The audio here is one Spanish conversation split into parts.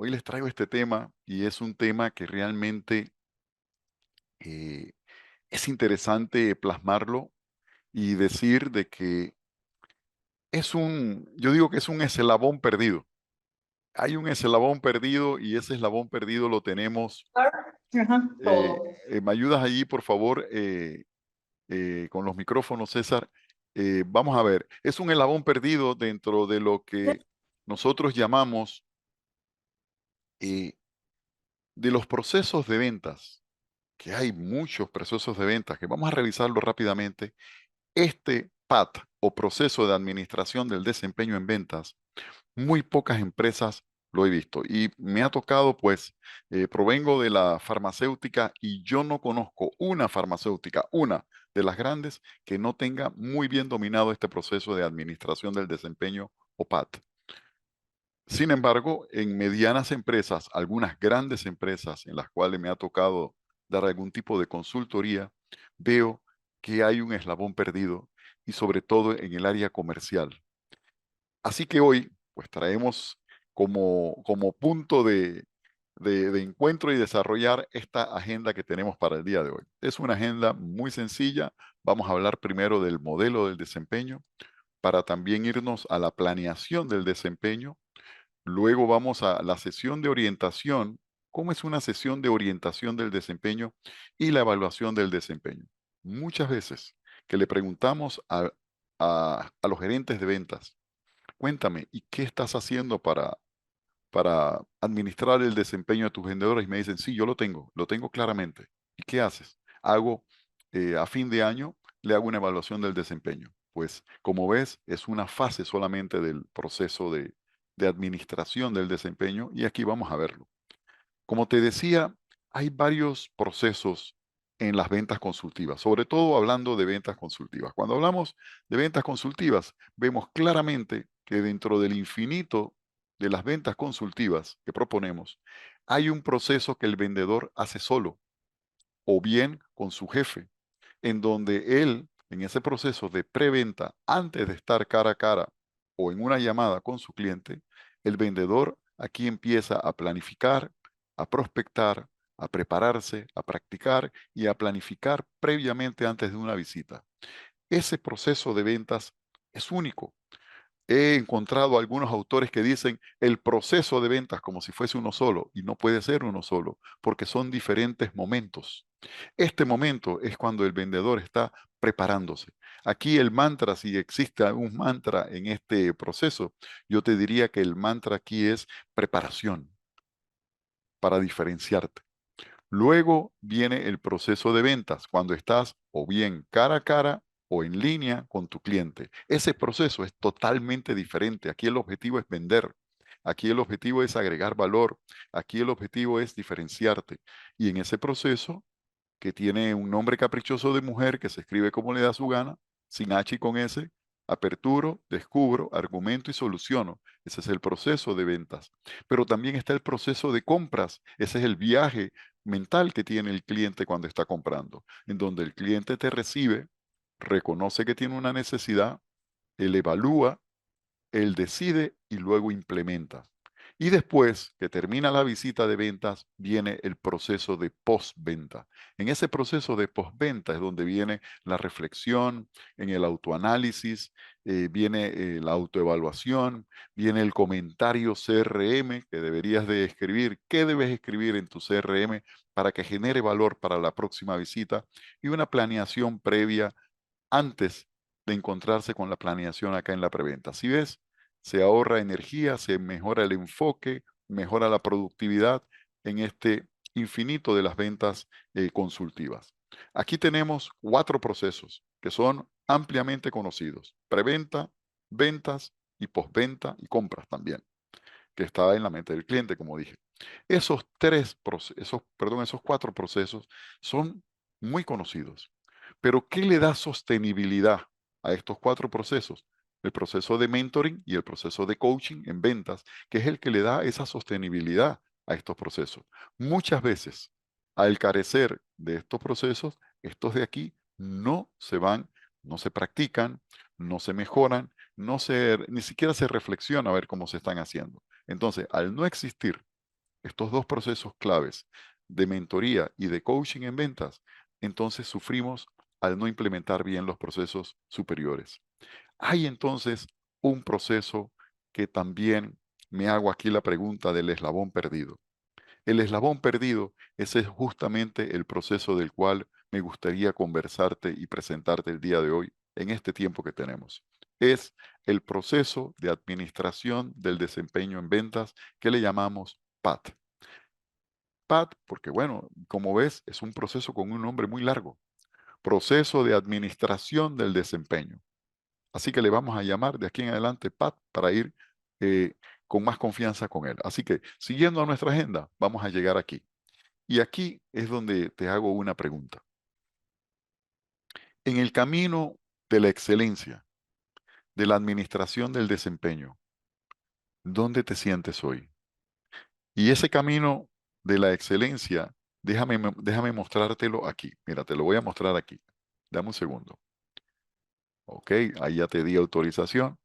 hoy les traigo este tema y es un tema que realmente eh, es interesante plasmarlo y decir de que yo digo que es un eslabón perdido. Hay un eslabón perdido y ese eslabón perdido lo tenemos. Ajá, todo. ¿Me ayudas allí, por favor, con los micrófonos, César? Vamos a ver, es un eslabón perdido dentro de lo que nosotros llamamos eh, de los procesos de ventas, que hay muchos procesos de ventas, que vamos a revisarlo rápidamente. Este PAT o proceso de administración del desempeño en ventas, muy pocas empresas lo he visto y me ha tocado, pues, provengo de la farmacéutica y yo no conozco una farmacéutica, una de las grandes, que no tenga muy bien dominado este proceso de administración del desempeño o PAT. Sin embargo, en medianas empresas, algunas grandes empresas en las cuales me ha tocado dar algún tipo de consultoría, veo que hay un eslabón perdido y sobre todo en el área comercial. Así que hoy, pues traemos como punto de encuentro y desarrollar esta agenda que tenemos para el día de hoy. Es una agenda muy sencilla. Vamos a hablar primero del modelo del desempeño para también irnos a la planeación del desempeño. Luego vamos a la sesión de orientación. ¿Cómo es una sesión de orientación del desempeño y la evaluación del desempeño? Muchas veces que le preguntamos a los gerentes de ventas, cuéntame, ¿y qué estás haciendo para administrar el desempeño de tus vendedores? Y me dicen, sí, yo lo tengo claramente. ¿Y qué haces? Hago, a fin de año, le hago una evaluación del desempeño. Pues, como ves, es una fase solamente del proceso de administración del desempeño y aquí vamos a verlo. Como te decía, hay varios procesos en las ventas consultivas, sobre todo hablando de ventas consultivas. Cuando hablamos de ventas consultivas, vemos claramente que dentro del infinito de las ventas consultivas que proponemos, hay un proceso que el vendedor hace solo o bien con su jefe, en donde él, en ese proceso de preventa, antes de estar cara a cara o en una llamada con su cliente, el vendedor aquí empieza a planificar, a prospectar, a prepararse, a practicar y a planificar previamente antes de una visita. Ese proceso de ventas es único. He encontrado algunos autores que dicen el proceso de ventas como si fuese uno solo, y no puede ser uno solo, porque son diferentes momentos. Este momento es cuando el vendedor está preparándose. Aquí el mantra, si existe un mantra en este proceso, yo te diría que el mantra aquí es preparación para diferenciarte. Luego viene el proceso de ventas, cuando estás o bien cara a cara o en línea con tu cliente. Ese proceso es totalmente diferente. Aquí el objetivo es vender. Aquí el objetivo es agregar valor. Aquí el objetivo es diferenciarte. Y en ese proceso, que tiene un nombre caprichoso de mujer que se escribe como le da su gana, sin H y con S, aperturo, descubro, argumento y soluciono. Ese es el proceso de ventas. Pero también está el proceso de compras. Ese es el viaje mental que tiene el cliente cuando está comprando, en donde el cliente te recibe, reconoce que tiene una necesidad, él evalúa, él decide y luego implementa. Y después que termina la visita de ventas, viene el proceso de postventa. En ese proceso de postventa es donde viene la reflexión, en el autoanálisis, viene la autoevaluación, viene el comentario CRM que deberías de escribir. ¿Qué debes escribir en tu CRM para que genere valor para la próxima visita? Y una planeación previa antes de encontrarse con la planeación acá en la preventa. Si ves, se ahorra energía, se mejora el enfoque, mejora la productividad en este infinito de las ventas consultivas. Aquí tenemos 4 procesos que son ampliamente conocidos: preventa, ventas y postventa y compras también, que está en la mente del cliente, como dije. Esos 4 procesos son muy conocidos. Pero ¿qué le da sostenibilidad a estos 4 procesos? El proceso de mentoring y el proceso de coaching en ventas, que es el que le da esa sostenibilidad a estos procesos. Muchas veces, al carecer de estos procesos, estos de aquí no se van, no se practican, no se mejoran, ni siquiera se reflexiona a ver cómo se están haciendo. Entonces, al no existir estos dos procesos claves de mentoría y de coaching en ventas, entonces sufrimos al no implementar bien los procesos superiores. Hay entonces un proceso que también me hago aquí la pregunta del eslabón perdido. El eslabón perdido, ese es justamente el proceso del cual me gustaría conversarte y presentarte el día de hoy en este tiempo que tenemos. Es el proceso de administración del desempeño en ventas que le llamamos PAT. PAT, porque bueno, como ves, es un proceso con un nombre muy largo. Proceso de administración del desempeño. Así que le vamos a llamar de aquí en adelante Pat para ir eh, con más confianza con él. Así que siguiendo a nuestra agenda, vamos a llegar aquí. Y aquí es donde te hago una pregunta. En el camino de la excelencia, de la administración del desempeño, ¿dónde te sientes hoy? Y ese camino de la excelencia, déjame mostrártelo aquí. Mira, te lo voy a mostrar aquí. Dame un segundo. Ok, ahí ya te di autorización.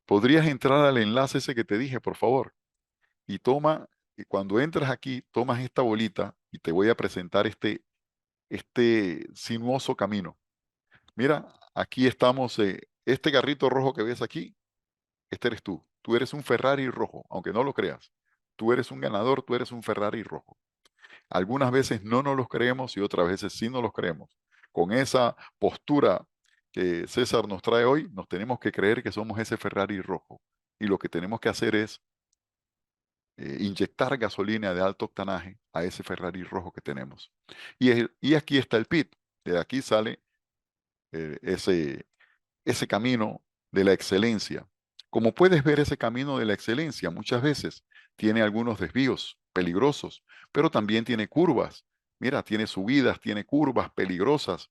¿Podrías entrar al enlace ese que te dije, por favor? Y y cuando entras aquí, tomas esta bolita y te voy a presentar este sinuoso camino. Mira, aquí estamos, este carrito rojo que ves aquí, este eres tú. Tú eres un Ferrari rojo, aunque no lo creas. Tú eres un ganador, tú eres un Ferrari rojo. Algunas veces no nos los creemos y otras veces sí nos los creemos. Con esa postura que César nos trae hoy, nos tenemos que creer que somos ese Ferrari rojo. Y lo que tenemos que hacer es inyectar gasolina de alto octanaje a ese Ferrari rojo que tenemos. Y aquí está el pit. De aquí sale ese camino de la excelencia. Como puedes ver, ese camino de la excelencia muchas veces tiene algunos desvíos peligrosos, pero también tiene curvas. Mira, tiene subidas, tiene curvas peligrosas.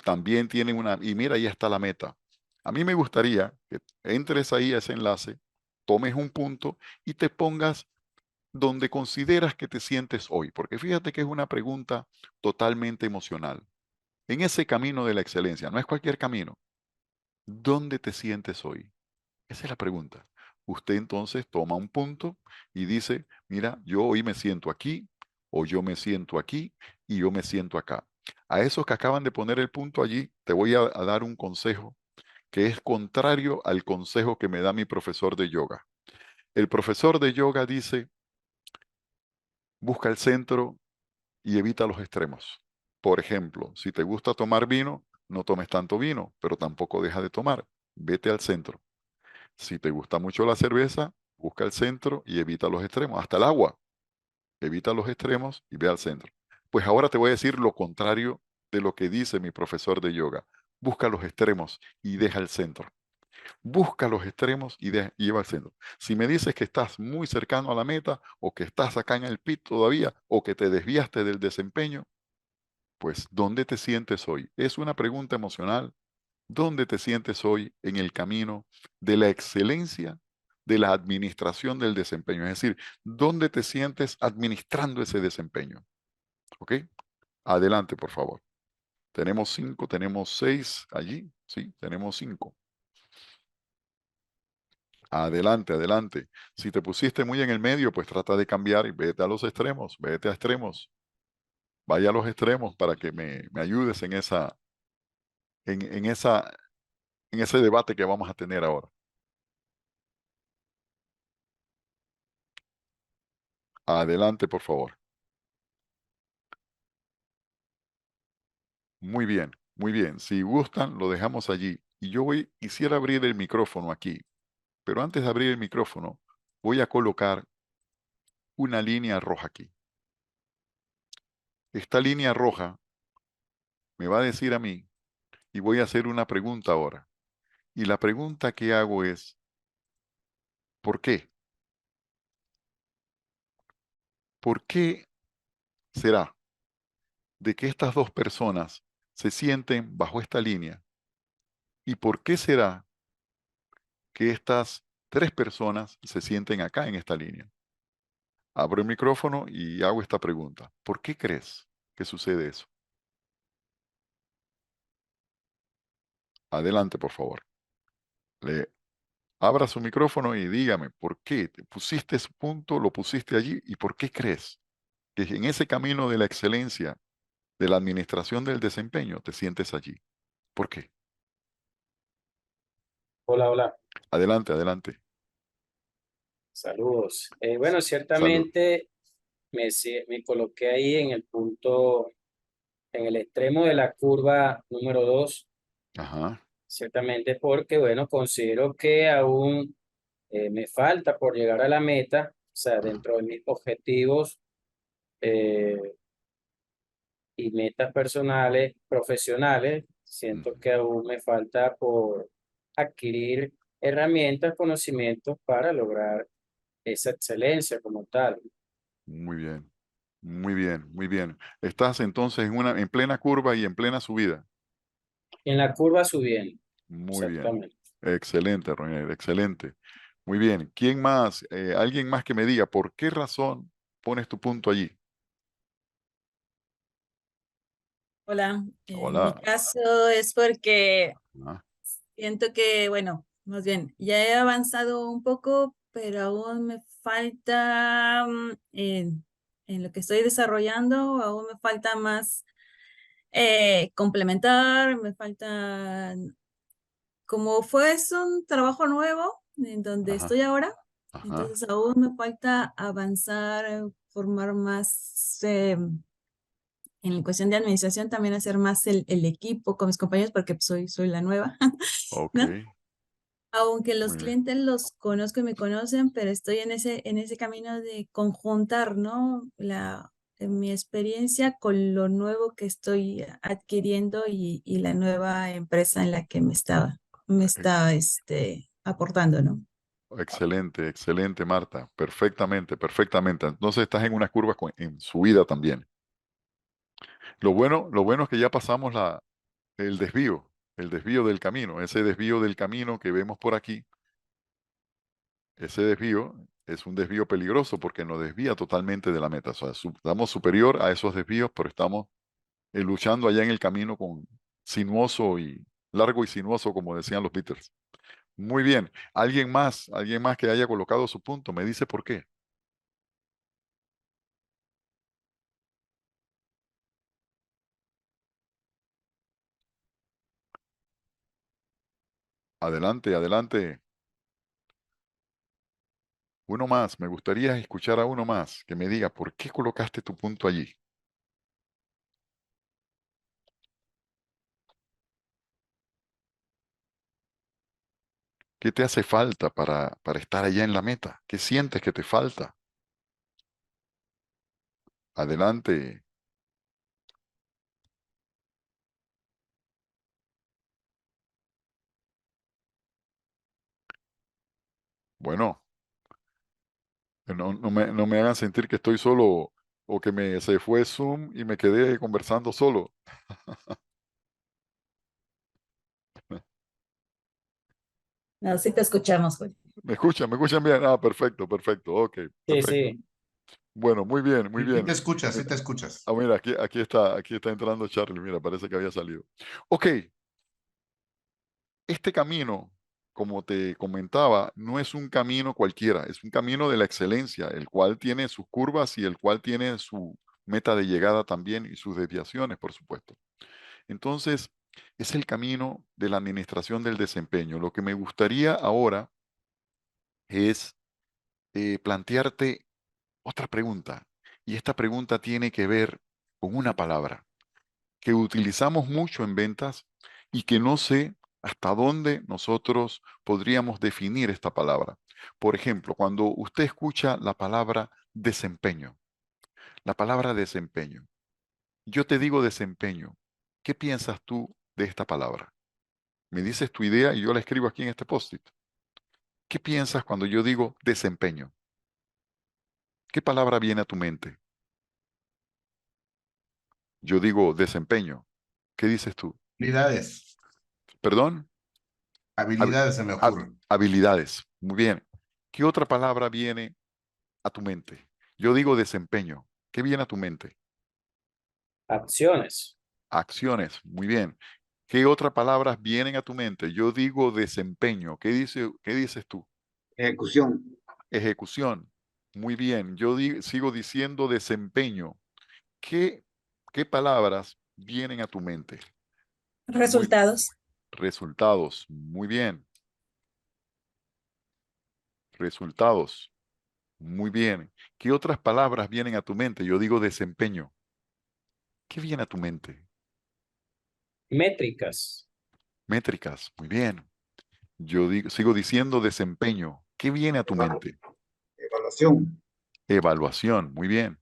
También tiene y mira, ahí está la meta. A mí me gustaría que entres ahí a ese enlace, tomes un punto y te pongas donde consideras que te sientes hoy, porque fíjate que es una pregunta totalmente emocional. En ese camino de la excelencia, no es cualquier camino, ¿dónde te sientes hoy? Esa es la pregunta. Usted entonces toma un punto y dice, mira, yo hoy me siento aquí, o yo me siento aquí, y yo me siento acá. A esos que acaban de poner el punto allí, te voy a dar un consejo que es contrario al consejo que me da mi profesor de yoga. El profesor de yoga dice, busca el centro y evita los extremos. Por ejemplo, si te gusta tomar vino, no tomes tanto vino, pero tampoco deja de tomar. Vete al centro. Si te gusta mucho la cerveza, busca el centro y evita los extremos. Hasta el agua, evita los extremos y ve al centro. Pues ahora te voy a decir lo contrario de lo que dice mi profesor de yoga. Busca los extremos y deja el centro. Busca los extremos y lleva al centro. Si me dices que estás muy cercano a la meta o que estás acá en el pit todavía o que te desviaste del desempeño, pues, ¿dónde te sientes hoy? Es una pregunta emocional. ¿Dónde te sientes hoy en el camino de la excelencia de la administración del desempeño? Es decir, ¿dónde te sientes administrando ese desempeño? ¿Ok? Adelante, por favor. Tenemos 5, tenemos 6 allí. Sí, tenemos 5. Adelante, adelante. Si te pusiste muy en el medio, pues trata de cambiar y vete a los extremos, vete a extremos. Vaya a los extremos para que me ayudes en, en esa, en ese debate que vamos a tener ahora. Adelante, por favor. Muy bien, muy bien. Si gustan, lo dejamos allí. Y quisiera abrir el micrófono aquí, pero antes de abrir el micrófono, voy a colocar una línea roja aquí. Esta línea roja me va a decir a mí, y voy a hacer una pregunta ahora. Y la pregunta que hago es, ¿por qué? ¿Por qué será de que estas dos personas se sienten bajo esta línea? ¿Y por qué será que estas tres personas se sienten acá en esta línea? Abro el micrófono y hago esta pregunta. ¿Por qué crees que sucede eso? Adelante, por favor. Lee. Abra su micrófono y dígame por qué te pusiste ese punto, lo pusiste allí y por qué crees que en ese camino de la excelencia, de la administración del desempeño, te sientes allí. ¿Por qué? Hola, hola, Adelante, adelante. saludos. Bueno, Salud. ciertamente me coloqué ahí en el punto, en el extremo de la curva número 2, Ajá. ciertamente porque, bueno, considero que aún me falta por llegar a la meta, o sea, Ah, dentro de mis objetivos eh, y metas personales, profesionales, siento mm, que aún me falta por adquirir herramientas, conocimientos para lograr esa excelencia como tal. muy bien, muy bien, muy bien. Estás entonces en plena curva y en plena subida. En la curva subiendo, Muy bien. exactamente. Excelente, Ronel, excelente. Muy bien. ¿Quién más? Alguien más que me diga por qué razón pones tu punto allí. Hola, en mi Hola. caso es porque Ah, siento que, bueno, más bien, ya he avanzado un poco, pero aún me falta en lo que estoy desarrollando, aún me falta más complementar, me falta, como fue, es un trabajo nuevo en donde ajá, estoy ahora, ajá. entonces aún me falta avanzar, formar más. En cuestión de administración también hacer más el equipo con mis compañeros porque pues, soy la nueva, Ok, ¿no? Aunque los muy bien. clientes los conozco y me conocen, pero estoy en ese camino de conjuntar, ¿no? Mi experiencia con lo nuevo que estoy adquiriendo y la nueva empresa en la que me Ex- está aportando, ¿no? Excelente, excelente, Marta. Perfectamente, perfectamente. Entonces estás en unas curvas en subida también. Lo bueno es que ya pasamos el desvío del camino, ese desvío del camino que vemos por aquí. Ese desvío es un desvío peligroso porque nos desvía totalmente de la meta. O sea, estamos superior a esos desvíos, pero estamos luchando allá en el camino con sinuoso y largo y sinuoso, como decían los Beatles. Muy bien. Alguien más que haya colocado su punto, me dice por qué. Adelante, adelante. Uno más. Me gustaría escuchar a uno más que me diga por qué colocaste tu punto allí. ¿Qué te hace falta para estar allá en la meta? ¿Qué sientes que te falta? Adelante. Bueno, no me hagan sentir que estoy solo o que se fue Zoom y me quedé conversando solo. No, sí te escuchamos, Juan. Me escuchan bien? Ah, perfecto, perfecto. Ok, Sí, perfecto. sí, Bueno, muy bien, muy Sí, sí te bien. escuchas, sí Mira, te escuchas. mira, aquí está entrando Charlie. Mira, parece que había salido. Ok, este camino, como te comentaba, no es un camino cualquiera, es un camino de la excelencia, el cual tiene sus curvas y el cual tiene su meta de llegada también y sus desviaciones, por supuesto. Entonces, es el camino de la administración del desempeño. Lo que me gustaría ahora es plantearte otra pregunta. Y esta pregunta tiene que ver con una palabra que utilizamos mucho en ventas y que no sé hasta dónde nosotros podríamos definir esta palabra. Por ejemplo, cuando usted escucha la palabra desempeño, yo te digo desempeño, ¿qué piensas tú de esta palabra? Me dices tu idea y yo la escribo aquí en este post-it. ¿Qué piensas cuando yo digo desempeño? ¿Qué palabra viene a tu mente? Yo digo desempeño. ¿Qué dices tú? Habilidades. ¿Perdón? Habi- Habilidades se me ocurren. habilidades. Muy bien. ¿Qué otra palabra viene a tu mente? Yo digo desempeño. ¿Qué viene a tu mente? acciones. Acciones. Muy bien. ¿Qué otras palabras vienen a tu mente? Yo digo desempeño. ¿Qué dices tú? Ejecución. Ejecución. Muy bien. Yo sigo diciendo desempeño. ¿Qué, qué palabras vienen a tu mente? Muy, Resultados. resultados. Muy bien. Resultados. Muy bien. ¿Qué otras palabras vienen a tu mente? Yo digo desempeño. ¿Qué viene a tu mente? Métricas. Métricas. Muy bien. Sigo diciendo desempeño. ¿Qué viene a tu mente? Evaluación. Evaluación. Muy bien.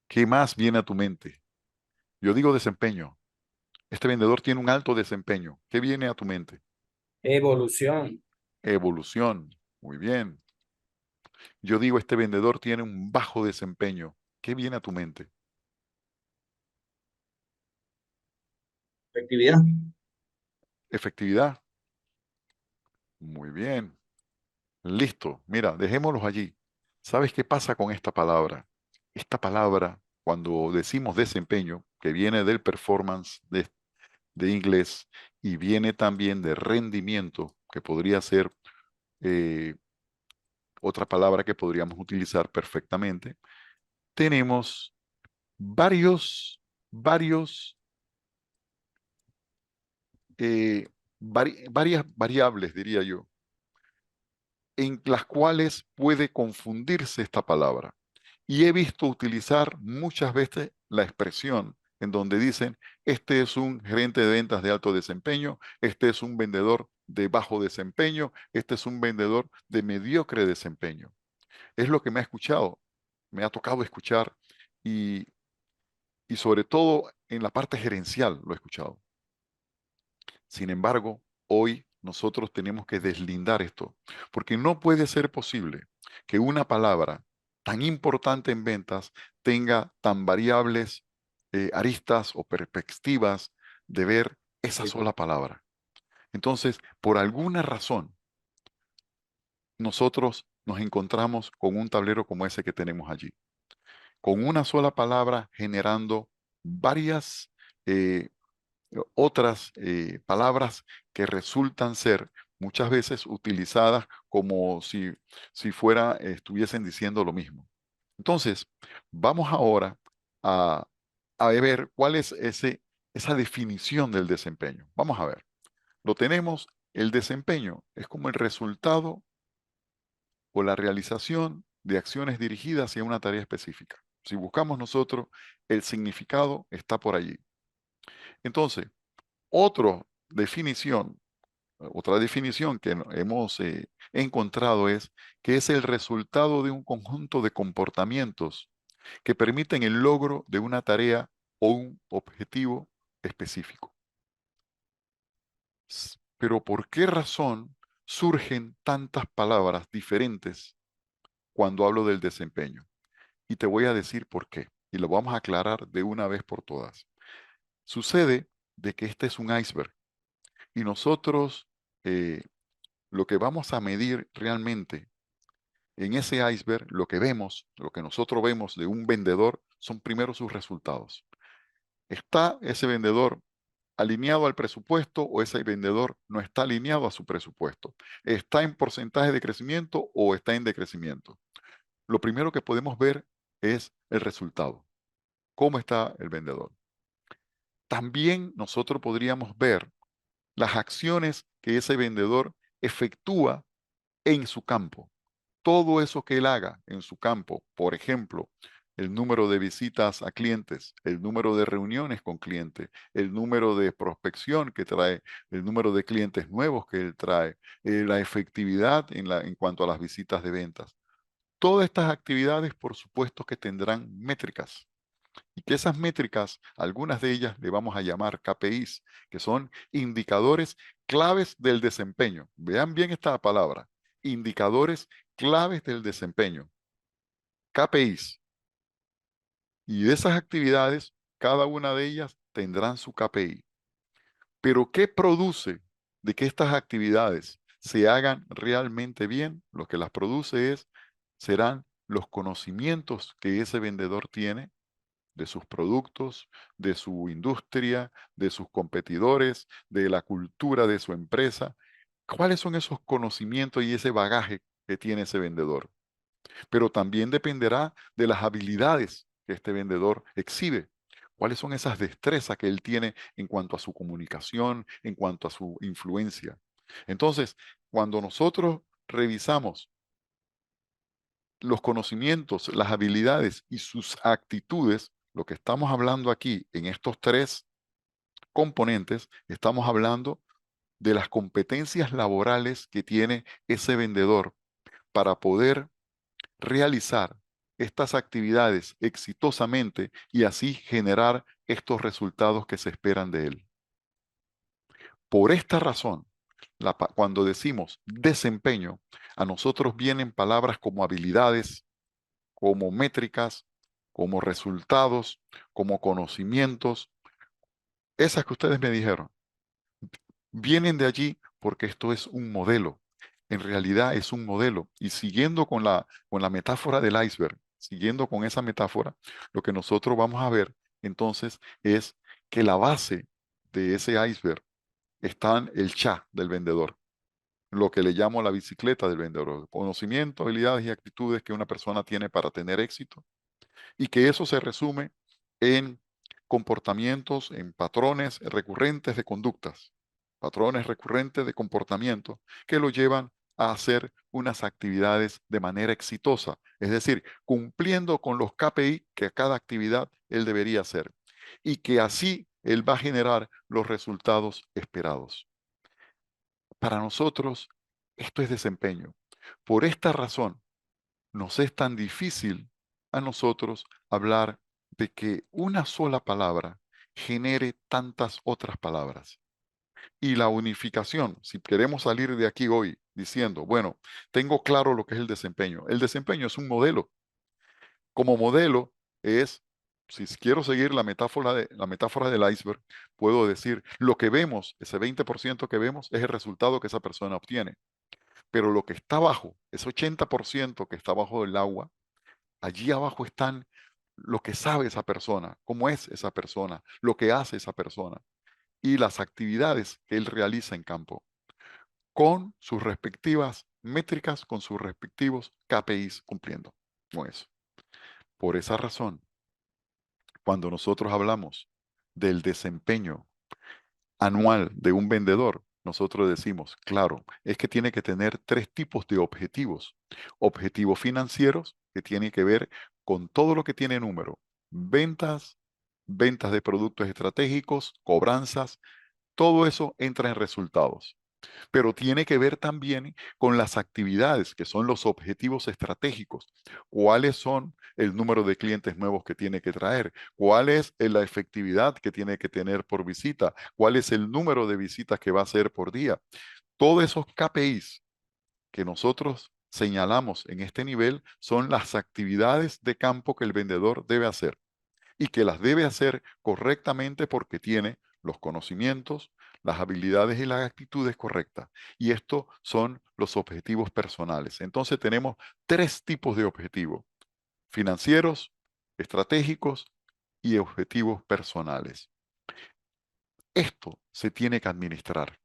¿Qué más viene a tu mente? Yo digo desempeño. Este vendedor tiene un alto desempeño. ¿Qué viene a tu mente? Evolución. Evolución. Muy bien. Yo digo este vendedor tiene un bajo desempeño. ¿Qué viene a tu mente? Efectividad. Efectividad. Muy bien. Listo. Mira, dejémoslos allí. ¿Sabes qué pasa con esta palabra? Esta palabra, cuando decimos desempeño, que viene del performance de inglés y viene también de rendimiento, que podría ser eh, otra palabra que podríamos utilizar perfectamente, tenemos varios, varias variables, diría yo, en las cuales puede confundirse esta palabra. Y he visto utilizar muchas veces la expresión en donde dicen, este es un gerente de ventas de alto desempeño, este es un vendedor de bajo desempeño, este es un vendedor de mediocre desempeño. Es lo que me ha escuchado, me ha tocado escuchar y, y sobre todo en la parte gerencial lo he escuchado. Sin embargo, hoy nosotros tenemos que deslindar esto, porque no puede ser posible que una palabra tan importante en ventas tenga tan variables aristas o perspectivas de ver esa sola palabra. Entonces, por alguna razón, nosotros nos encontramos con un tablero como ese que tenemos allí, con una sola palabra generando varias eh, otras palabras que resultan ser muchas veces utilizadas como si estuviesen diciendo lo mismo. Entonces, vamos ahora a, a ver cuál es esa definición del desempeño. Vamos a ver. Lo tenemos, el desempeño es como el resultado o la realización de acciones dirigidas hacia una tarea específica. Si buscamos nosotros, el significado está por allí. Entonces, otra definición que hemos encontrado es que es el resultado de un conjunto de comportamientos que permiten el logro de una tarea o un objetivo específico. Pero ¿por qué razón surgen tantas palabras diferentes cuando hablo del desempeño? Y te voy a decir por qué. Y lo vamos a aclarar de una vez por todas. Sucede de que este es un iceberg y nosotros eh, lo que vamos a medir realmente en ese iceberg, lo que vemos, lo que nosotros vemos de un vendedor, son primero sus resultados. ¿Está ese vendedor alineado al presupuesto o ese vendedor no está alineado a su presupuesto? ¿Está en porcentaje de crecimiento o está en decrecimiento? Lo primero que podemos ver es el resultado. ¿Cómo está el vendedor? También nosotros podríamos ver las acciones que ese vendedor efectúa en su campo. Todo eso que él haga en su campo, por ejemplo, el número de visitas a clientes, el número de reuniones con clientes, el número de prospección que trae, el número de clientes nuevos que él trae, la efectividad en cuanto a las visitas de ventas. Todas estas actividades, por supuesto, que tendrán métricas y que esas métricas, algunas de ellas le vamos a llamar KPIs, que son indicadores claves del desempeño. Vean bien esta palabra, indicadores claves del desempeño, KPIs. Y de esas actividades, cada una de ellas tendrán su KPI. Pero ¿qué produce de que estas actividades se hagan realmente bien? Lo que las produce serán los conocimientos que ese vendedor tiene de sus productos, de su industria, de sus competidores, de la cultura de su empresa. ¿Cuáles son esos conocimientos y ese bagaje que tiene ese vendedor? Pero también dependerá de las habilidades que este vendedor exhibe. ¿Cuáles son esas destrezas que él tiene en cuanto a su comunicación, en cuanto a su influencia? Entonces, cuando nosotros revisamos los conocimientos, las habilidades y sus actitudes, lo que estamos hablando aquí en estos tres componentes, estamos hablando de las competencias laborales que tiene ese vendedor para poder realizar estas actividades exitosamente y así generar estos resultados que se esperan de él. Por esta razón, cuando decimos desempeño, a nosotros vienen palabras como habilidades, como métricas, como resultados, como conocimientos. Esas que ustedes me dijeron, vienen de allí porque esto es un modelo. En realidad es un modelo. Y siguiendo con la metáfora del iceberg, siguiendo con esa metáfora, lo que nosotros vamos a ver entonces es que la base de ese iceberg está en el cha del vendedor, lo que le llamo la bicicleta del vendedor, conocimiento, habilidades y actitudes que una persona tiene para tener éxito y que eso se resume en comportamientos, en patrones recurrentes de conductas, patrones recurrentes de comportamiento que lo llevan a hacer unas actividades de manera exitosa, es decir, cumpliendo con los KPI que a cada actividad él debería hacer y que así él va a generar los resultados esperados. Para nosotros, esto es desempeño. Por esta razón, nos es tan difícil a nosotros hablar de que una sola palabra genere tantas otras palabras. Y la unificación, si queremos salir de aquí hoy diciendo, bueno, tengo claro lo que es el desempeño. El desempeño es un modelo. Como modelo es, si quiero seguir la metáfora del iceberg, puedo decir, lo que vemos, ese 20% que vemos, es el resultado que esa persona obtiene. Pero lo que está abajo, ese 80% que está abajo del agua, allí abajo están lo que sabe esa persona, cómo es esa persona, lo que hace esa persona y las actividades que él realiza en campo, con sus respectivas métricas, con sus respectivos KPIs cumpliendo con eso. Por esa razón, cuando nosotros hablamos del desempeño anual de un vendedor, nosotros decimos, claro, es que tiene que tener tres tipos de objetivos. Objetivos financieros, que tiene que ver con todo lo que tiene número. Ventas, ventas de productos estratégicos, cobranzas, todo eso entra en resultados. Pero tiene que ver también con las actividades, que son los objetivos estratégicos. ¿Cuáles son el número de clientes nuevos que tiene que traer? ¿Cuál es la efectividad que tiene que tener por visita? ¿Cuál es el número de visitas que va a hacer por día? Todos esos KPIs que nosotros señalamos en este nivel son las actividades de campo que el vendedor debe hacer y que las debe hacer correctamente porque tiene los conocimientos, las habilidades y las actitudes correctas. Y estos son los objetivos personales. Entonces tenemos tres tipos de objetivos: financieros, estratégicos y objetivos personales. Esto se tiene que administrar.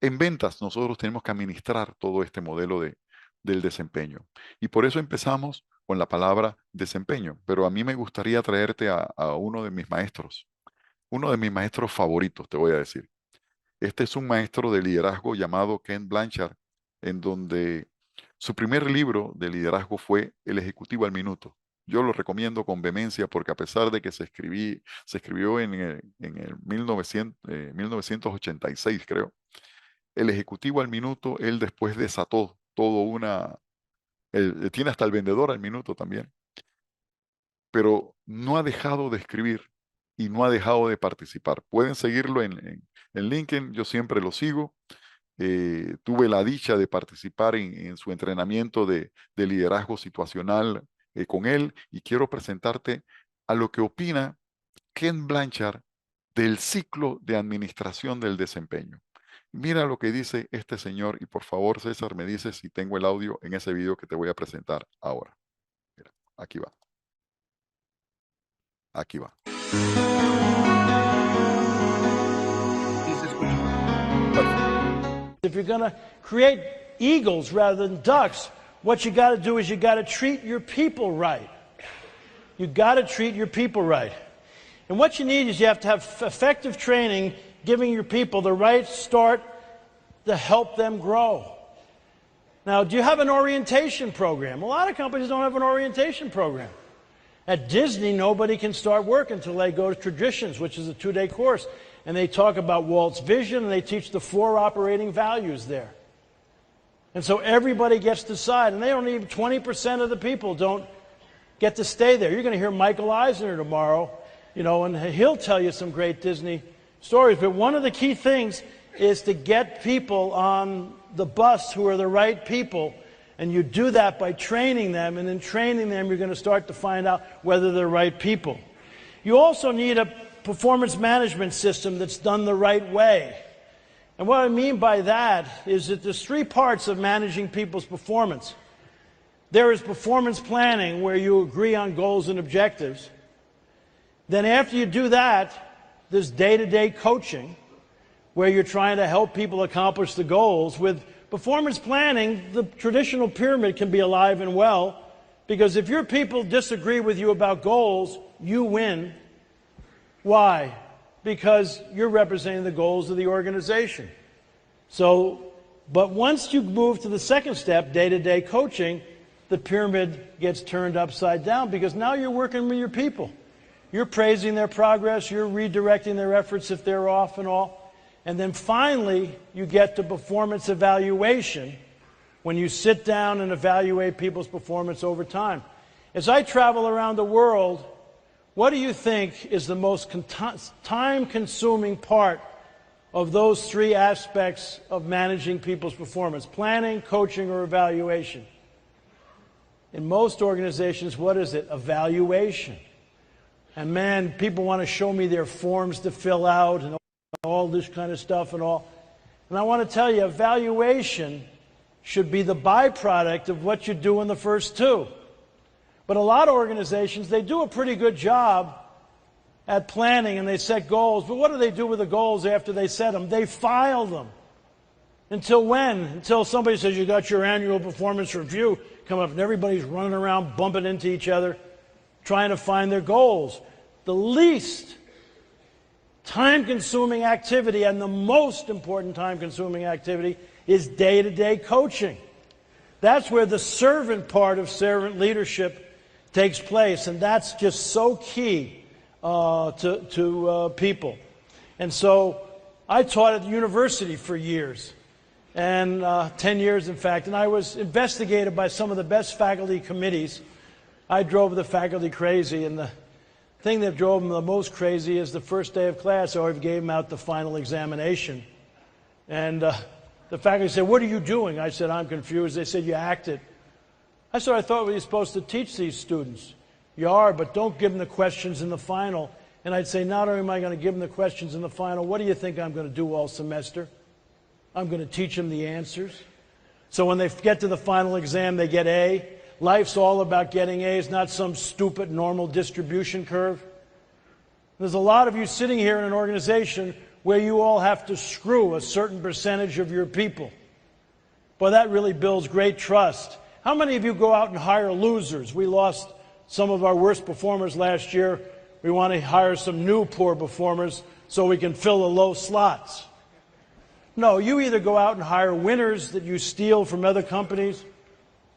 En ventas nosotros tenemos que administrar todo este modelo del desempeño. Y por eso empezamos con la palabra desempeño. Pero a mí me gustaría traerte a uno de mis maestros favoritos, te voy a decir. Este es un maestro de liderazgo llamado Ken Blanchard, en donde su primer libro de liderazgo fue El Ejecutivo al Minuto. Yo lo recomiendo con vehemencia porque a pesar de que se escribió en el 1986, creo, El Ejecutivo al Minuto, él después desató todo tiene hasta el vendedor al minuto también, pero no ha dejado de escribir y no ha dejado de participar. Pueden seguirlo en LinkedIn, yo siempre lo sigo. Tuve la dicha de participar en su entrenamiento de liderazgo situacional con él y quiero presentarte a lo que opina Ken Blanchard del ciclo de administración del desempeño. Mira lo que dice este señor y por favor, César, me dices si tengo el audio en ese video que te voy a presentar ahora. Mira, aquí va. Aquí va. Sí se escucha. If you're going to create eagles rather than ducks, what you got to do is you got to treat your people right. You got to treat your people right. And what you need is you have to have effective training, giving your people the right start to help them grow. Now, do you have an orientation program? A lot of companies don't have an orientation program. At Disney, nobody can start work until they go to Traditions, which is a 2-day course. And they talk about Walt's vision, and they teach the 4 operating values there. And so everybody gets to decide, and they don't even, 20% of the people don't get to stay there. You're going to hear Michael Eisner tomorrow, you know, and he'll tell you some great Disney stories. But one of the key things is to get people on the bus who are the right people, and you do that by training them, and in training them you're going to start to find out whether they're right people. You also need a performance management system that's done the right way. And what I mean by that is that there's 3 parts of managing people's performance. There is performance planning, where you agree on goals and objectives. Then after you do that, there's day-to-day coaching, where you're trying to help people accomplish the goals. With performance planning, the traditional pyramid can be alive and well, because if your people disagree with you about goals, you win. Why? Because you're representing the goals of the organization. So, but once you move to the second step, day-to-day coaching, the pyramid gets turned upside down, because now you're working with your people. You're praising their progress, you're redirecting their efforts if they're off and all. And then finally, you get to performance evaluation, when you sit down and evaluate people's performance over time. As I travel around the world, what do you think is the most time-consuming part of those 3 aspects of managing people's performance? Planning, coaching, or evaluation? In most organizations, what is it? Evaluation. And man, people want to show me their forms to fill out and all this kind of stuff and all. And I want to tell you, evaluation should be the byproduct of what you do in the first 2. But a lot of organizations, they do a pretty good job at planning and they set goals. But what do they do with the goals after they set them? They file them. Until when? Until somebody says, you got your annual performance review come up, and everybody's running around bumping into each other, trying to find their goals. The least time-consuming activity, and the most important time-consuming activity, is day-to-day coaching. That's where the servant part of servant leadership takes place, and that's just so key to people. And so I taught at the university for years, and 10 years in fact, and I was investigated by some of the best faculty committees. I drove the faculty crazy, and the thing that drove them the most crazy is the first day of class, I already gave them out the final examination. And the faculty said, what are you doing? I said, I'm confused. They said, you acted. I said, I thought we were supposed to teach these students. You are, but don't give them the questions in the final. And I'd say, not only am I going to give them the questions in the final, what do you think I'm going to do all semester? I'm going to teach them the answers. So when they get to the final exam, they get A. Life's all about getting A's, not some stupid normal distribution curve. There's a lot of you sitting here in an organization where you all have to screw a certain percentage of your people. Boy, that really builds great trust. How many of you go out and hire losers? We lost some of our worst performers last year. We want to hire some new poor performers so we can fill the low slots. No, you either go out and hire winners that you steal from other companies,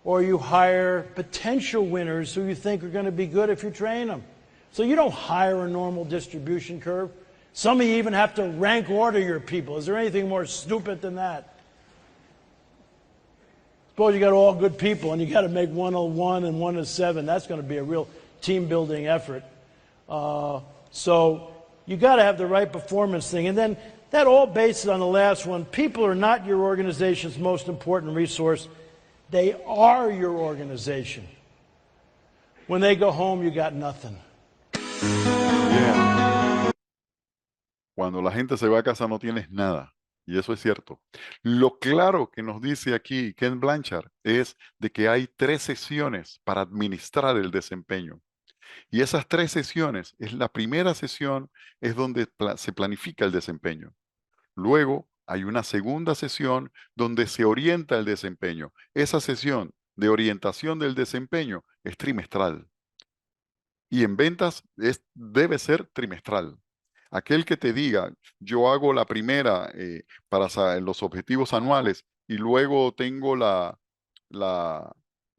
or you hire potential winners who you think are going to be good if you train them. So you don't hire a normal distribution curve. Some of you even have to rank order your people. Is there anything more stupid than that? Suppose you got all good people and you got to make one a 1 and one a 7. That's going to be a real team building effort. So you got to have the right performance thing. And then that all based on the last one. People are not your organization's most important resource. They are your organization. When they go home, you got nothing. Yeah. Cuando la gente se va a casa no tienes nada. Y eso es cierto. Lo claro que nos dice aquí Ken Blanchard es de que hay 3 sesiones para administrar el desempeño. Y esas 3 sesiones, es la primera sesión, es donde se planifica el desempeño. Luego hay una segunda sesión donde se orienta el desempeño. Esa sesión de orientación del desempeño es trimestral. Y en ventas debe ser trimestral. Aquel que te diga, yo hago la primera para los objetivos anuales y luego tengo la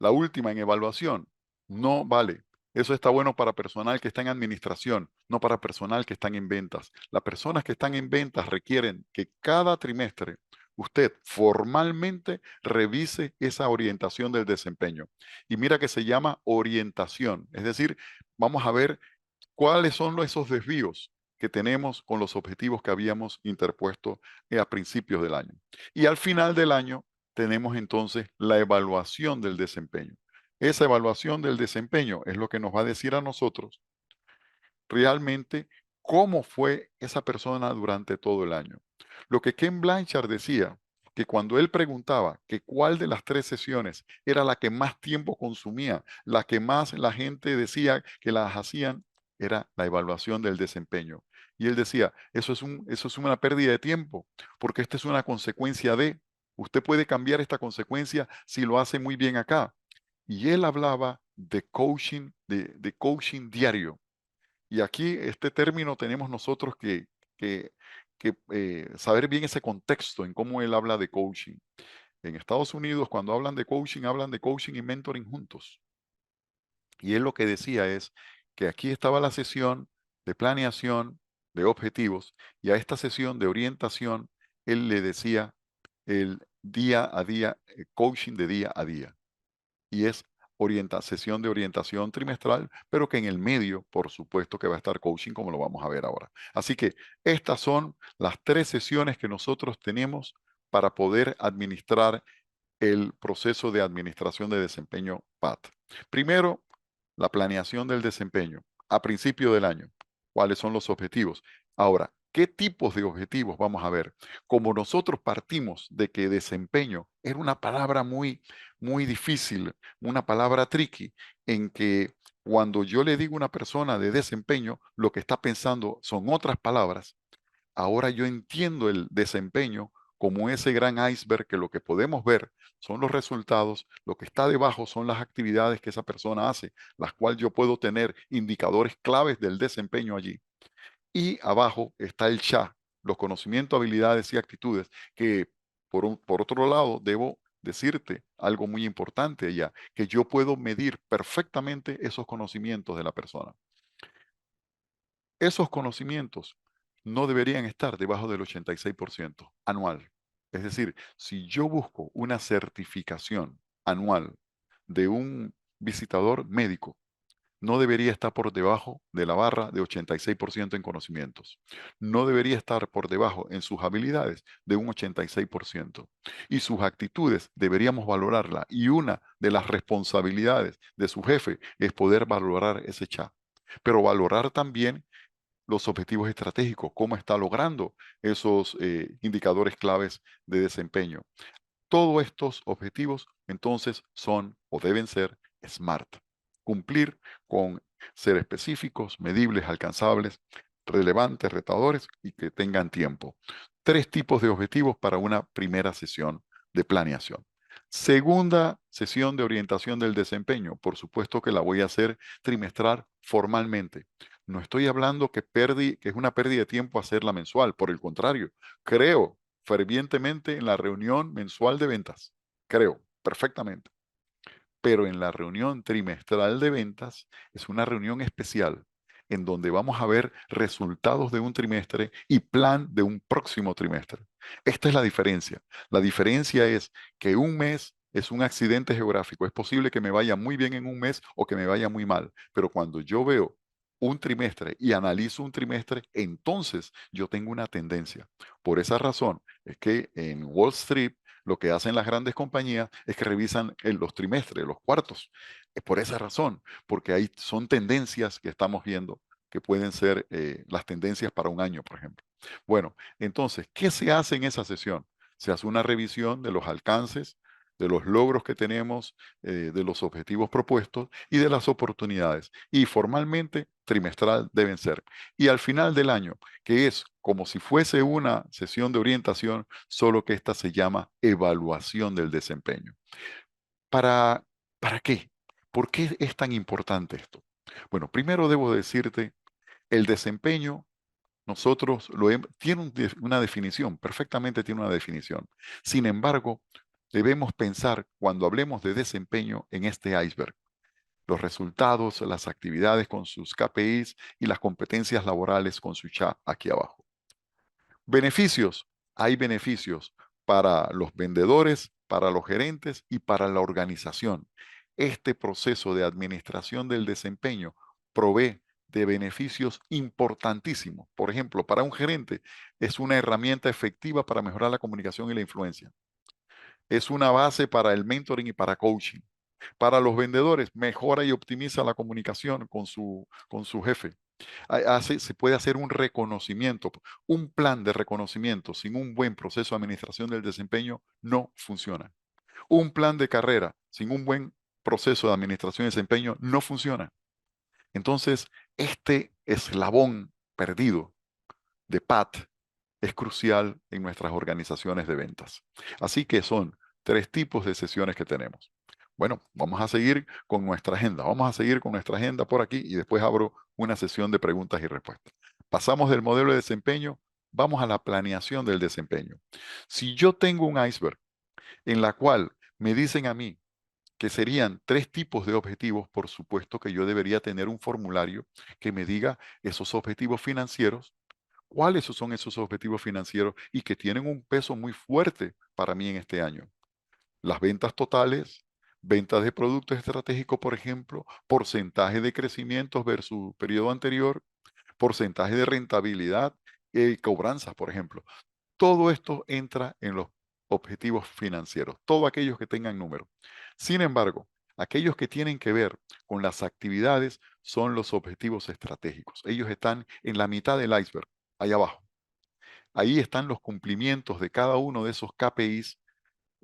última en evaluación, no vale. Eso está bueno para personal que está en administración, no para personal que están en ventas. Las personas que están en ventas requieren que cada trimestre usted formalmente revise esa orientación del desempeño. Y mira que se llama orientación, es decir, vamos a ver cuáles son esos desvíos que tenemos con los objetivos que habíamos interpuesto a principios del año. Y al final del año tenemos entonces la evaluación del desempeño. Esa evaluación del desempeño es lo que nos va a decir a nosotros realmente cómo fue esa persona durante todo el año. Lo que Ken Blanchard decía, que cuando él preguntaba que cuál de las 3 sesiones era la que más tiempo consumía, la que más la gente decía que las hacían, era la evaluación del desempeño. Y él decía, eso es una pérdida de tiempo, porque esta es una consecuencia usted puede cambiar esta consecuencia si lo hace muy bien acá. Y él hablaba de coaching, de coaching diario. Y aquí este término tenemos nosotros que saber bien ese contexto en cómo él habla de coaching. En Estados Unidos, cuando hablan de coaching y mentoring juntos. Y él lo que decía es que aquí estaba la sesión de planeación, de objetivos, y a esta sesión de orientación, él le decía el día a día, coaching de día a día. Y es sesión de orientación trimestral, pero que en el medio, por supuesto, que va a estar coaching, como lo vamos a ver ahora. Así que estas son las 3 sesiones que nosotros tenemos para poder administrar el proceso de administración de desempeño PAT. Primero, la planeación del desempeño a principio del año. ¿Cuáles son los objetivos? Ahora, ¿qué tipos de objetivos vamos a ver? Como nosotros partimos de que desempeño era una palabra muy, muy difícil, una palabra tricky, en que cuando yo le digo a una persona de desempeño, lo que está pensando son otras palabras. Ahora yo entiendo el desempeño como ese gran iceberg que lo que podemos ver son los resultados, lo que está debajo son las actividades que esa persona hace, las cuales yo puedo tener indicadores claves del desempeño allí. Y abajo está el CHA, los conocimientos, habilidades y actitudes, que por otro lado debo decirte algo muy importante allá, que yo puedo medir perfectamente esos conocimientos de la persona. Esos conocimientos no deberían estar debajo del 86% anual. Es decir, si yo busco una certificación anual de un visitador médico, no debería estar por debajo de la barra de 86% en conocimientos. No debería estar por debajo en sus habilidades de un 86%. Y sus actitudes deberíamos valorarla. Y una de las responsabilidades de su jefe es poder valorar ese CHA. Pero valorar también los objetivos estratégicos, cómo está logrando esos indicadores claves de desempeño. Todos estos objetivos entonces son o deben ser SMART. Cumplir con ser específicos, medibles, alcanzables, relevantes, retadores y que tengan tiempo. 3 tipos de objetivos para una primera sesión de planeación. Segunda sesión de orientación del desempeño. Por supuesto que la voy a hacer trimestral formalmente. No estoy hablando que es una pérdida de tiempo hacerla mensual. Por el contrario, creo fervientemente en la reunión mensual de ventas. Creo, perfectamente. Pero en la reunión trimestral de ventas es una reunión especial en donde vamos a ver resultados de un trimestre y plan de un próximo trimestre. Esta es la diferencia. La diferencia es que un mes es un accidente geográfico. Es posible que me vaya muy bien en un mes o que me vaya muy mal. Pero cuando yo veo un trimestre y analizo un trimestre, entonces yo tengo una tendencia. Por esa razón es que en Wall Street lo que hacen las grandes compañías es que revisan los trimestres, los cuartos. Es por esa razón, porque ahí son tendencias que estamos viendo que pueden ser las tendencias para un año, por ejemplo. Bueno, entonces, ¿qué se hace en esa sesión? Se hace una revisión de los alcances, de los logros que tenemos, de los objetivos propuestos y de las oportunidades. Y formalmente, trimestral deben ser. Y al final del año, que es como si fuese una sesión de orientación, solo que esta se llama evaluación del desempeño. ¿Para, para qué? ¿Por qué es tan importante esto? Bueno, primero debo decirte, el desempeño, nosotros tiene una definición, perfectamente tiene una definición. Sin embargo, debemos pensar cuando hablemos de desempeño en este iceberg. Los resultados, las actividades con sus KPIs y las competencias laborales con su chat aquí abajo. Beneficios. Hay beneficios para los vendedores, para los gerentes y para la organización. Este proceso de administración del desempeño provee de beneficios importantísimos. Por ejemplo, para un gerente es una herramienta efectiva para mejorar la comunicación y la influencia. Es una base para el mentoring y para coaching. Para los vendedores, mejora y optimiza la comunicación con su jefe. Se puede hacer un reconocimiento, un plan de reconocimiento sin un buen proceso de administración del desempeño no funciona. Un plan de carrera sin un buen proceso de administración de desempeño no funciona. Entonces, este eslabón perdido de PAT es crucial en nuestras organizaciones de ventas. Así que son 3 tipos de sesiones que tenemos. Bueno, vamos a seguir con nuestra agenda. Vamos a seguir con nuestra agenda por aquí y después abro una sesión de preguntas y respuestas. Pasamos del modelo de desempeño, vamos a la planeación del desempeño. Si yo tengo un iceberg en la cual me dicen a mí que serían 3 tipos de objetivos, por supuesto que yo debería tener un formulario que me diga esos objetivos financieros, cuáles son esos objetivos financieros y que tienen un peso muy fuerte para mí en este año. Las ventas totales, ventas de productos estratégicos, por ejemplo, porcentaje de crecimiento versus periodo anterior, porcentaje de rentabilidad y cobranzas, por ejemplo. Todo esto entra en los objetivos financieros, todos aquellos que tengan números. Sin embargo, aquellos que tienen que ver con las actividades son los objetivos estratégicos. Ellos están en la mitad del iceberg, ahí abajo. Ahí están los cumplimientos de cada uno de esos KPIs,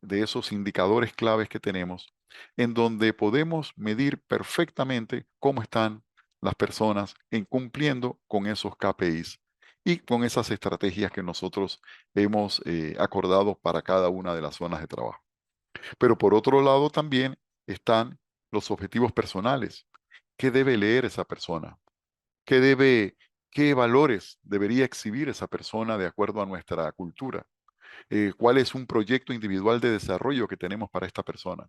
de esos indicadores claves que tenemos, en donde podemos medir perfectamente cómo están las personas en cumpliendo con esos KPIs y con esas estrategias que nosotros hemos acordado para cada una de las zonas de trabajo. Pero por otro lado también están los objetivos personales. ¿Qué debe leer esa persona? ¿Qué valores debería exhibir esa persona de acuerdo a nuestra cultura? ¿Cuál es un proyecto individual de desarrollo que tenemos para esta persona?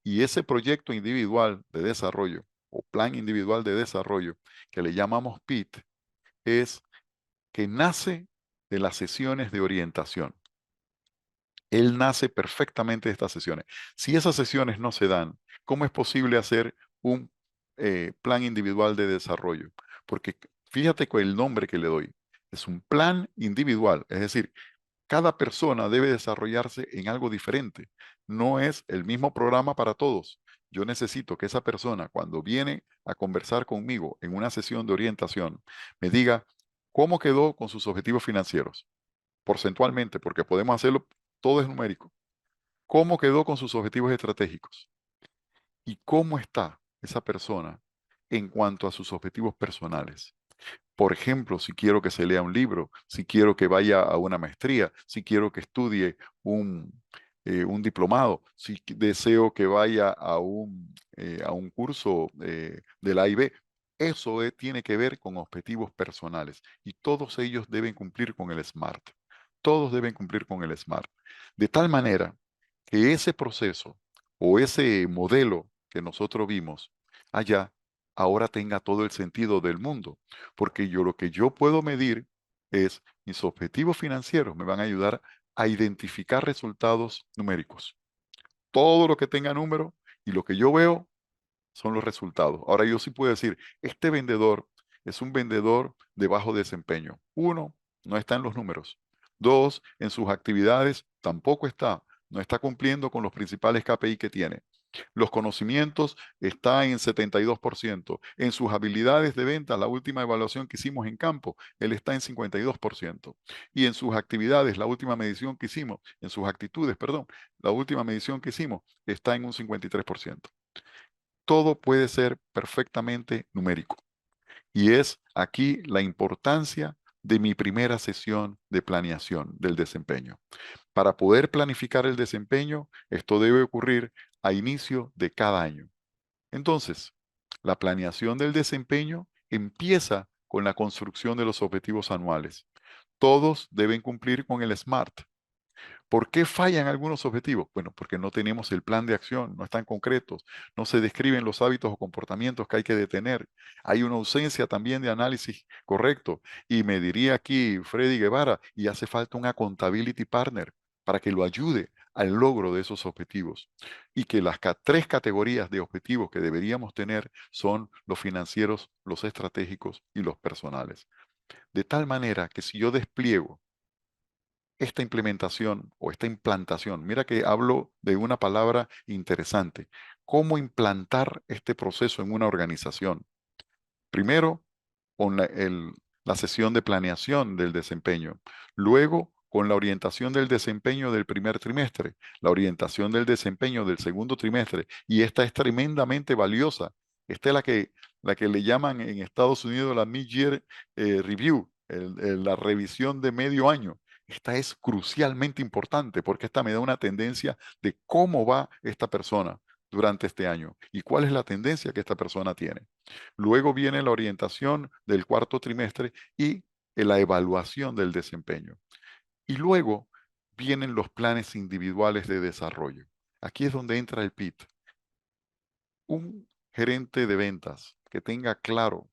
Y ese proyecto individual de desarrollo o plan individual de desarrollo que le llamamos PIT es que nace de las sesiones de orientación. Él nace perfectamente de estas sesiones. Si esas sesiones no se dan, ¿cómo es posible hacer un plan individual de desarrollo? Porque fíjate con el nombre que le doy. Es un plan individual, es decir, cada persona debe desarrollarse en algo diferente. No es el mismo programa para todos. Yo necesito que esa persona, cuando viene a conversar conmigo en una sesión de orientación, me diga cómo quedó con sus objetivos financieros, porcentualmente, porque podemos hacerlo, todo es numérico. ¿Cómo quedó con sus objetivos estratégicos? ¿Y cómo está esa persona en cuanto a sus objetivos personales? Por ejemplo, si quiero que se lea un libro, si quiero que vaya a una maestría, si quiero que estudie un diplomado, si deseo que vaya a un curso de la IB, eso tiene que ver con objetivos personales y todos ellos deben cumplir con el SMART. Todos deben cumplir con el SMART. De tal manera que ese proceso o ese modelo que nosotros vimos allá ahora tenga todo el sentido del mundo, porque lo que yo puedo medir es mis objetivos financieros, me van a ayudar a identificar resultados numéricos. Todo lo que tenga número y lo que yo veo son los resultados. Ahora yo sí puedo decir, este vendedor es un vendedor de bajo desempeño. 1, no está en los números. 2, en sus actividades tampoco está, no está cumpliendo con los principales KPI que tiene. Los conocimientos está en 72%. En sus habilidades de venta, la última evaluación que hicimos en campo, él está en 52%. Y en sus actividades, la última medición que hicimos, en sus actitudes, perdón, la última medición que hicimos está en un 53%. Todo puede ser perfectamente numérico. Y es aquí la importancia de mi primera sesión de planeación del desempeño. Para poder planificar el desempeño, esto debe ocurrir a inicio de cada año. Entonces, la planeación del desempeño empieza con la construcción de los objetivos anuales. Todos deben cumplir con el SMART. ¿Por qué fallan algunos objetivos? Bueno, porque no tenemos el plan de acción, no están concretos, no se describen los hábitos o comportamientos que hay que detener. Hay una ausencia también de análisis correcto. Y me diría aquí Freddy Guevara, y hace falta un accountability partner para que lo ayude al logro de esos objetivos. Y que las tres categorías de objetivos que deberíamos tener son los financieros, los estratégicos y los personales. De tal manera que si yo despliego esta implementación o esta implantación, mira que hablo de una palabra interesante, cómo implantar este proceso en una organización. Primero, con la sesión de planeación del desempeño. Luego, con la orientación del desempeño del primer trimestre, la orientación del desempeño del segundo trimestre, y esta es tremendamente valiosa. Esta es la que le llaman en Estados Unidos la Mid-Year Review, la revisión de medio año. Esta es crucialmente importante porque esta me da una tendencia de cómo va esta persona durante este año y cuál es la tendencia que esta persona tiene. Luego viene la orientación del cuarto trimestre y la evaluación del desempeño. Y luego vienen los planes individuales de desarrollo. Aquí es donde entra el PIT. Un gerente de ventas que tenga claro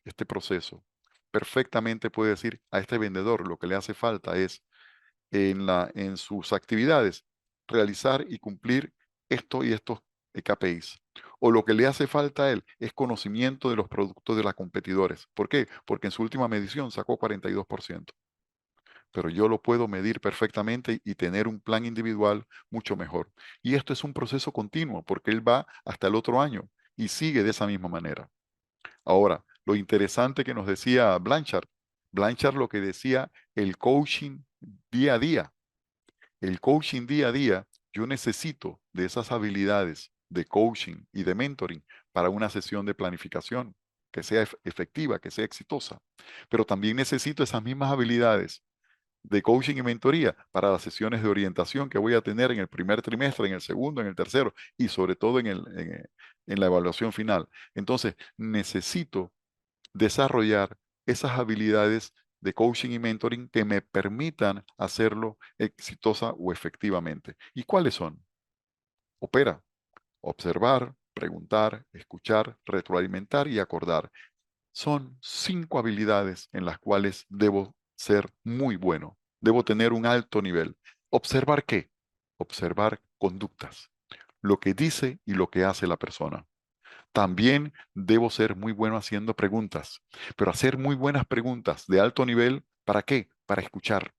este proceso perfectamente puede decir a este vendedor lo que le hace falta es en sus actividades realizar y cumplir esto y estos KPIs. O lo que le hace falta a él es conocimiento de los productos de los competidores. ¿Por qué? Porque en su última medición sacó 42%. Pero yo lo puedo medir perfectamente y tener un plan individual mucho mejor. Y esto es un proceso continuo porque él va hasta el otro año y sigue de esa misma manera. Ahora, lo interesante que nos decía Blanchard lo que decía, el coaching día a día. El coaching día a día, yo necesito de esas habilidades de coaching y de mentoring para una sesión de planificación que sea efectiva, que sea exitosa. Pero también necesito esas mismas habilidades de coaching y mentoría para las sesiones de orientación que voy a tener en el primer trimestre, en el segundo, en el tercero y sobre todo en la evaluación final. Entonces, necesito desarrollar esas habilidades de coaching y mentoring que me permitan hacerlo exitosa o efectivamente. ¿Y cuáles son? Opera, observar, preguntar, escuchar, retroalimentar y acordar. Son 5 habilidades en las cuales debo ser muy bueno. Debo tener un alto nivel. ¿Observar qué? Observar conductas, lo que dice y lo que hace la persona. También debo ser muy bueno haciendo preguntas, pero hacer muy buenas preguntas de alto nivel, ¿para qué? Para escuchar,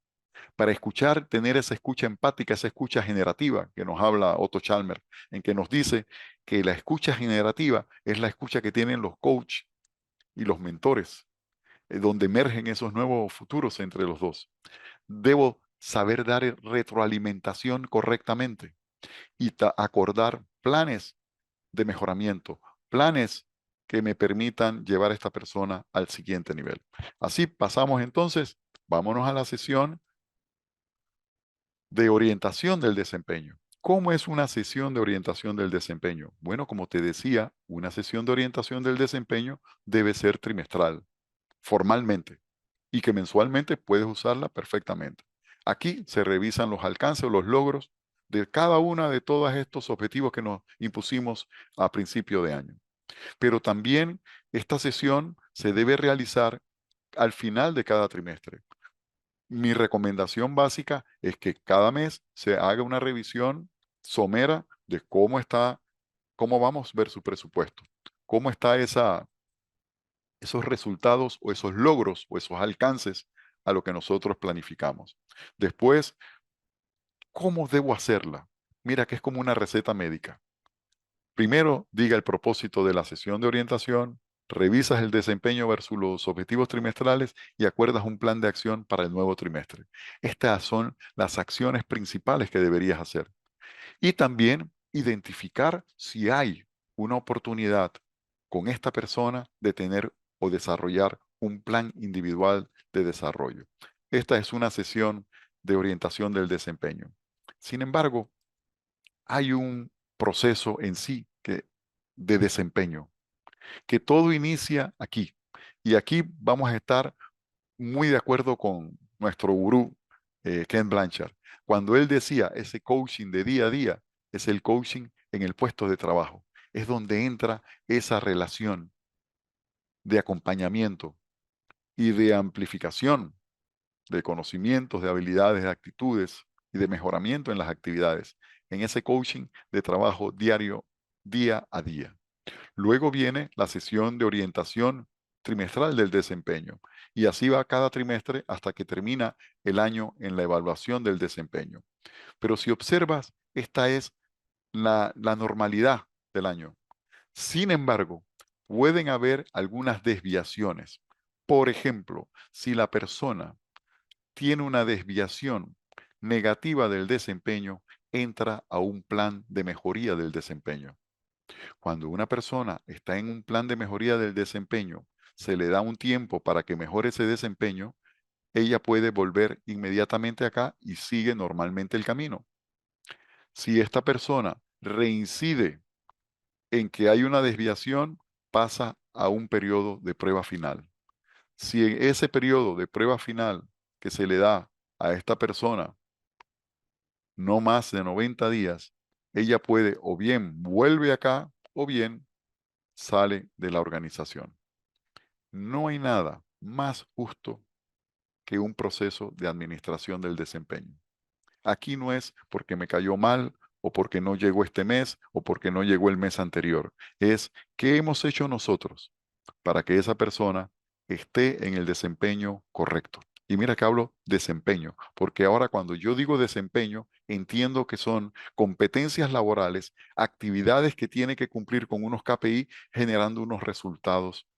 tener esa escucha empática, esa escucha generativa que nos habla Otto Chalmers, en que nos dice que la escucha generativa es la escucha que tienen los coaches y los mentores, donde emergen esos nuevos futuros entre los dos. Debo saber dar retroalimentación correctamente y acordar planes de mejoramiento, planes que me permitan llevar a esta persona al siguiente nivel. Así pasamos entonces, vámonos a la sesión de orientación del desempeño. ¿Cómo es una sesión de orientación del desempeño? Bueno, como te decía, una sesión de orientación del desempeño debe ser trimestral, formalmente, y que mensualmente puedes usarla perfectamente. Aquí se revisan los alcances o los logros de cada una de todos estos objetivos que nos impusimos a principio de año. Pero también esta sesión se debe realizar al final de cada trimestre. Mi recomendación básica es que cada mes se haga una revisión somera de cómo está, cómo vamos a ver su presupuesto, cómo está esos resultados o esos logros o esos alcances a lo que nosotros planificamos. Después, ¿cómo debo hacerla? Mira que es como una receta médica. Primero, diga el propósito de la sesión de orientación, revisas el desempeño versus los objetivos trimestrales y acuerdas un plan de acción para el nuevo trimestre. Estas son las acciones principales que deberías hacer. Y también identificar si hay una oportunidad con esta persona de tener o desarrollar un plan individual de desarrollo. Esta es una sesión de orientación del desempeño. Sin embargo, hay un proceso en sí de desempeño, que todo inicia aquí. Y aquí vamos a estar muy de acuerdo con nuestro gurú, Ken Blanchard, cuando él decía, ese coaching de día a día es el coaching en el puesto de trabajo. Es donde entra esa relación de acompañamiento y de amplificación de conocimientos, de habilidades, de actitudes y de mejoramiento en las actividades, en ese coaching de trabajo diario, día a día. Luego viene la sesión de orientación trimestral del desempeño y así va cada trimestre hasta que termina el año en la evaluación del desempeño. Pero si observas, esta es la normalidad del año. Sin embargo, pueden haber algunas desviaciones. Por ejemplo, si la persona tiene una desviación negativa del desempeño, entra a un plan de mejoría del desempeño. Cuando una persona está en un plan de mejoría del desempeño, se le da un tiempo para que mejore ese desempeño, ella puede volver inmediatamente acá y sigue normalmente el camino. Si esta persona reincide en que hay una desviación, pasa a un periodo de prueba final. Si en ese periodo de prueba final que se le da a esta persona no más de 90 días, ella puede o bien vuelve acá o bien sale de la organización. No hay nada más justo que un proceso de administración del desempeño. Aquí no es porque me cayó mal o porque no llegó este mes o porque no llegó el mes anterior. Es qué hemos hecho nosotros para que esa persona esté en el desempeño correcto. Y mira que hablo desempeño, porque ahora cuando yo digo desempeño, entiendo que son competencias laborales, actividades que tiene que cumplir con unos KPI generando unos resultados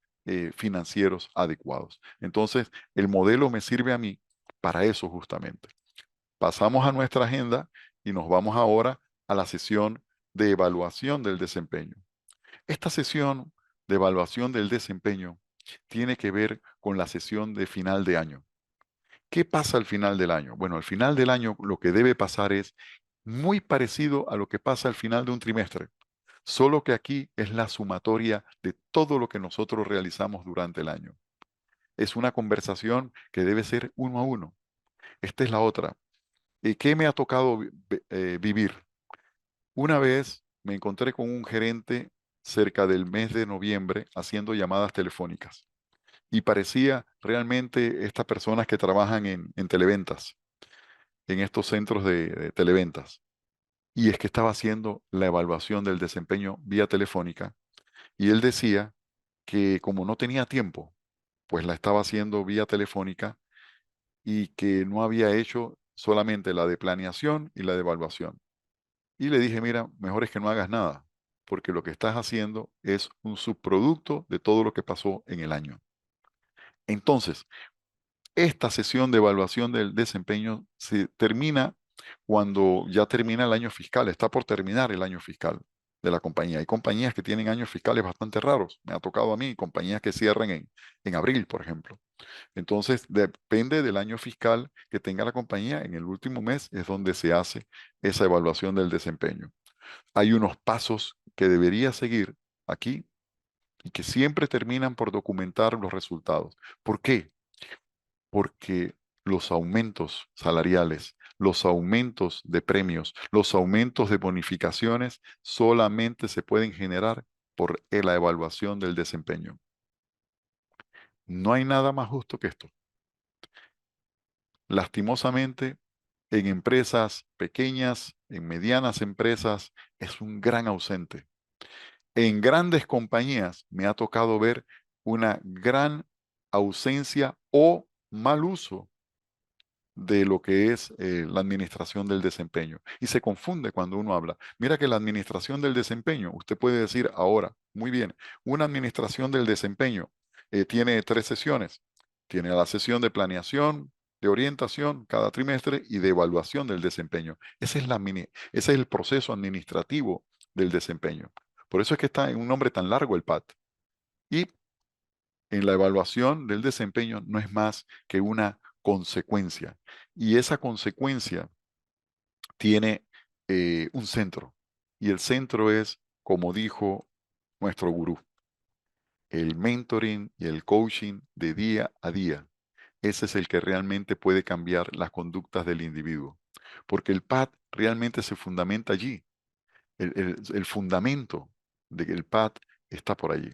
financieros adecuados. Entonces, el modelo me sirve a mí para eso justamente. Pasamos a nuestra agenda y nos vamos ahora a la sesión de evaluación del desempeño. Esta sesión de evaluación del desempeño tiene que ver con la sesión de final de año. ¿Qué pasa al final del año? Bueno, al final del año lo que debe pasar es muy parecido a lo que pasa al final de un trimestre, solo que aquí es la sumatoria de todo lo que nosotros realizamos durante el año. Es una conversación que debe ser uno a uno. Esta es la otra. ¿Qué me ha tocado vivir? Una vez me encontré con un gerente cerca del mes de noviembre haciendo llamadas telefónicas y parecía realmente estas personas que trabajan en televentas, en estos centros de televentas. Y es que estaba haciendo la evaluación del desempeño vía telefónica y él decía que como no tenía tiempo, pues la estaba haciendo vía telefónica y que no había hecho solamente la de planeación y la de evaluación. Y le dije, mira, mejor es que no hagas nada, porque lo que estás haciendo es un subproducto de todo lo que pasó en el año. Entonces, esta sesión de evaluación del desempeño se termina cuando ya termina el año fiscal, está por terminar el año fiscal de la compañía. Hay compañías que tienen años fiscales bastante raros. Me ha tocado a mí, compañías que cierran en abril, por ejemplo. Entonces, depende del año fiscal que tenga la compañía. En el último mes es donde se hace esa evaluación del desempeño. Hay unos pasos que debería seguir aquí y que siempre terminan por documentar los resultados. ¿Por qué? Porque los aumentos salariales, los aumentos de premios, los aumentos de bonificaciones solamente se pueden generar por la evaluación del desempeño. No hay nada más justo que esto. Lastimosamente, en empresas pequeñas, en medianas empresas, es un gran ausente. En grandes compañías me ha tocado ver una gran ausencia o mal uso de lo que es la administración del desempeño. Y se confunde cuando uno habla. Mira que la administración del desempeño, usted puede decir ahora, muy bien, una administración del desempeño tiene 3 sesiones. Tiene la sesión de planeación, de orientación cada trimestre y de evaluación del desempeño. Ese es el proceso administrativo del desempeño. Por eso es que está en un nombre tan largo el PAT. Y en la evaluación del desempeño no es más que una consecuencia. Y esa consecuencia tiene un centro. Y el centro es, como dijo nuestro gurú, el mentoring y el coaching de día a día. Ese es el que realmente puede cambiar las conductas del individuo. Porque el PAT realmente se fundamenta allí. El fundamento del PAT está por allí.